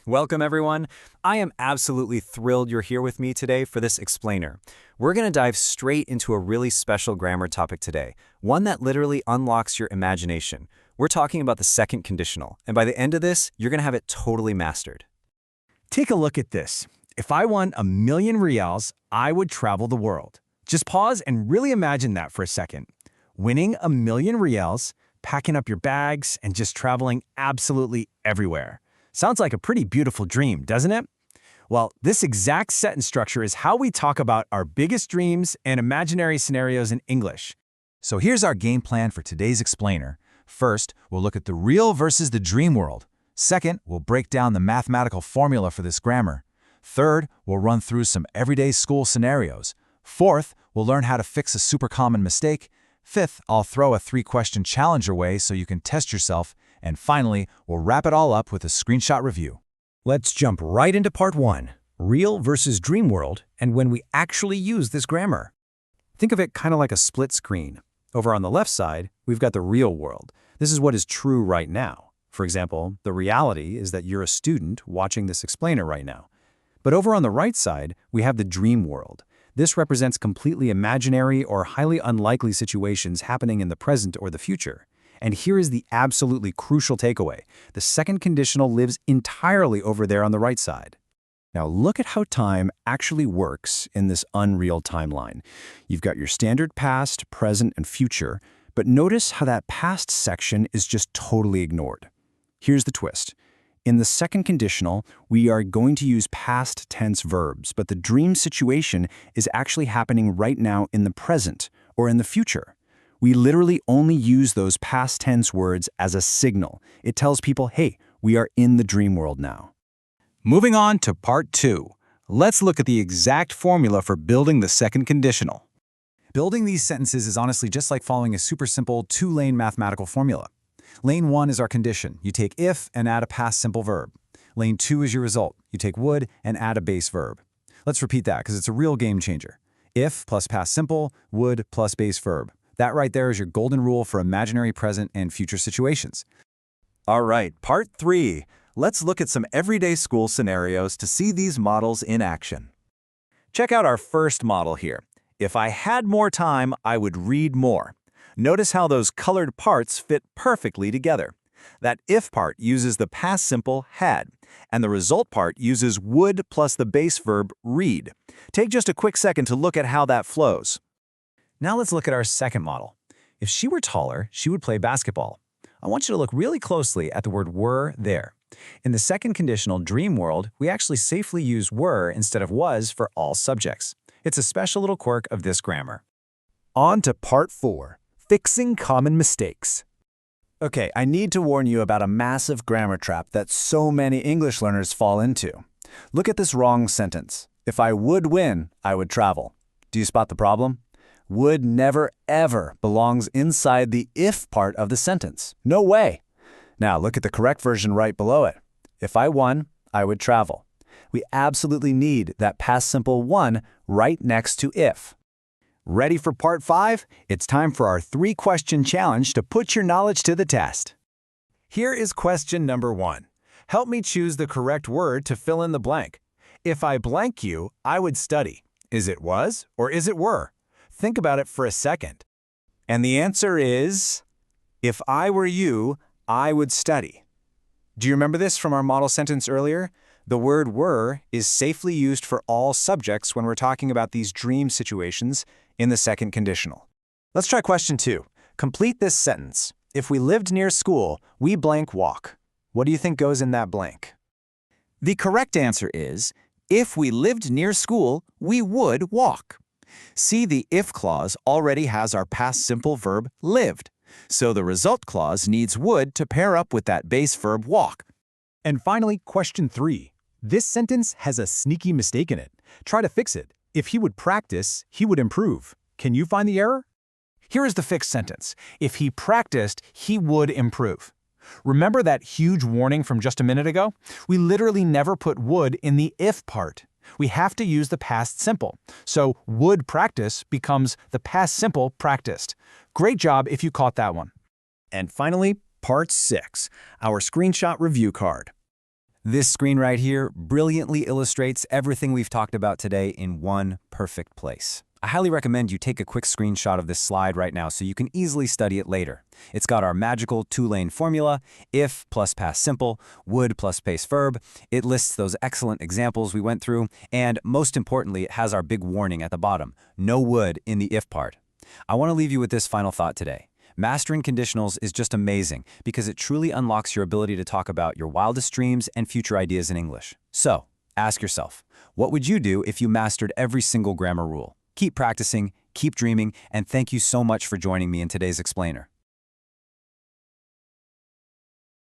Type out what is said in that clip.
Welcome, everyone. I am absolutely thrilled you're here with me today for this explainer. We're going to dive straight into a really special grammar topic today, one that literally unlocks your imagination. We're talking about the second conditional, and by the end of this, you're going to have it totally mastered. Take a look at this. If I won $1,000,000 reals, I would travel the world. Just pause and really imagine that for a second. Winning $1,000,000 reals, packing up your bags, and just traveling absolutely everywhere. Sounds like a pretty beautiful dream, doesn't it? Well, this exact sentence structure is how we talk about our biggest dreams and imaginary scenarios in English. So here's our game plan for today's explainer. First, we'll look at the real versus the dream world. Second, we'll break down the mathematical formula for this grammar. Third, we'll run through some everyday school scenarios. Fourth, we'll learn how to fix a super common mistake. Fifth, I'll throw a 3-question challenge your way so you can test yourself. And finally, we'll wrap it all up with a screenshot review. Let's jump right into part 1, real versus dream world, and when we actually use this grammar. Think of it kind of like a split screen. Over on the left side, we've got the real world. This is what is true right now. For example, the reality is that you're a student watching this explainer right now. But over on the right side, we have the dream world. This represents completely imaginary or highly unlikely situations happening in the present or the future. And here is the absolutely crucial takeaway. The second conditional lives entirely over there on the right side. Now look at how time actually works in this unreal timeline. You've got your standard past, present, and future, but notice how that past section is just totally ignored. Here's the twist. In the second conditional, we are going to use past tense verbs, but the dream situation is actually happening right now in the present or in the future. We literally only use those past tense words as a signal. It tells people, hey, we are in the dream world now. Moving on to part 2. Let's look at the exact formula for building the second conditional. Building these sentences is honestly just like following a super simple 2-lane mathematical formula. Lane 1 is our condition. You take if and add a past simple verb. Lane 2 is your result. You take would and add a base verb. Let's repeat that because it's a real game changer. If plus past simple, would plus base verb. That right there is your golden rule for imaginary present and future situations. All right, part 3. Let's look at some everyday school scenarios to see these models in action. Check out our first model here. If I had more time, I would read more. Notice how those colored parts fit perfectly together. That if part uses the past simple had, and the result part uses would plus the base verb read. Take just a quick second to look at how that flows. Now let's look at our second model. If she were taller, she would play basketball. I want you to look really closely at the word were there. In the second conditional dream world, we actually safely use were instead of was for all subjects. It's a special little quirk of this grammar. On to part 4, fixing common mistakes. Okay, I need to warn you about a massive grammar trap that so many English learners fall into. Look at this wrong sentence. If I would win, I would travel. Do you spot the problem? Would never, ever belongs inside the if part of the sentence. No way. Now look at the correct version right below it. If I won, I would travel. We absolutely need that past simple won right next to if. Ready for part 5? It's time for our 3-question challenge to put your knowledge to the test. Here is question number 1. Help me choose the correct word to fill in the blank. If I blank you, I would study. Is it was or is it were? Think about it for a second. And the answer is, if I were you, I would study. Do you remember this from our model sentence earlier? The word were is safely used for all subjects when we're talking about these dream situations in the second conditional. Let's try question 2. Complete this sentence. If we lived near school, we blank walk. What do you think goes in that blank? The correct answer is, if we lived near school, we would walk. See, the if clause already has our past simple verb lived, so the result clause needs would to pair up with that base verb walk. And finally, question 3. This sentence has a sneaky mistake in it. Try to fix it. If he would practice, he would improve. Can you find the error? Here is the fixed sentence. If he practiced, he would improve. Remember that huge warning from just a minute ago? We literally never put would in the if part. We have to use the past simple. So would practice becomes the past simple practiced. Great job if you caught that one. And finally, part 6, our screenshot review card. This screen right here brilliantly illustrates everything we've talked about today in one perfect place. I highly recommend you take a quick screenshot of this slide right now so you can easily study it later. It's got our magical two-lane formula, if plus past simple, would plus base verb. It lists those excellent examples we went through, and most importantly, it has our big warning at the bottom, no would in the if part. I want to leave you with this final thought today. Mastering conditionals is just amazing because it truly unlocks your ability to talk about your wildest dreams and future ideas in English. So, ask yourself, what would you do if you mastered every single grammar rule? Keep practicing, keep dreaming, and thank you so much for joining me in today's explainer.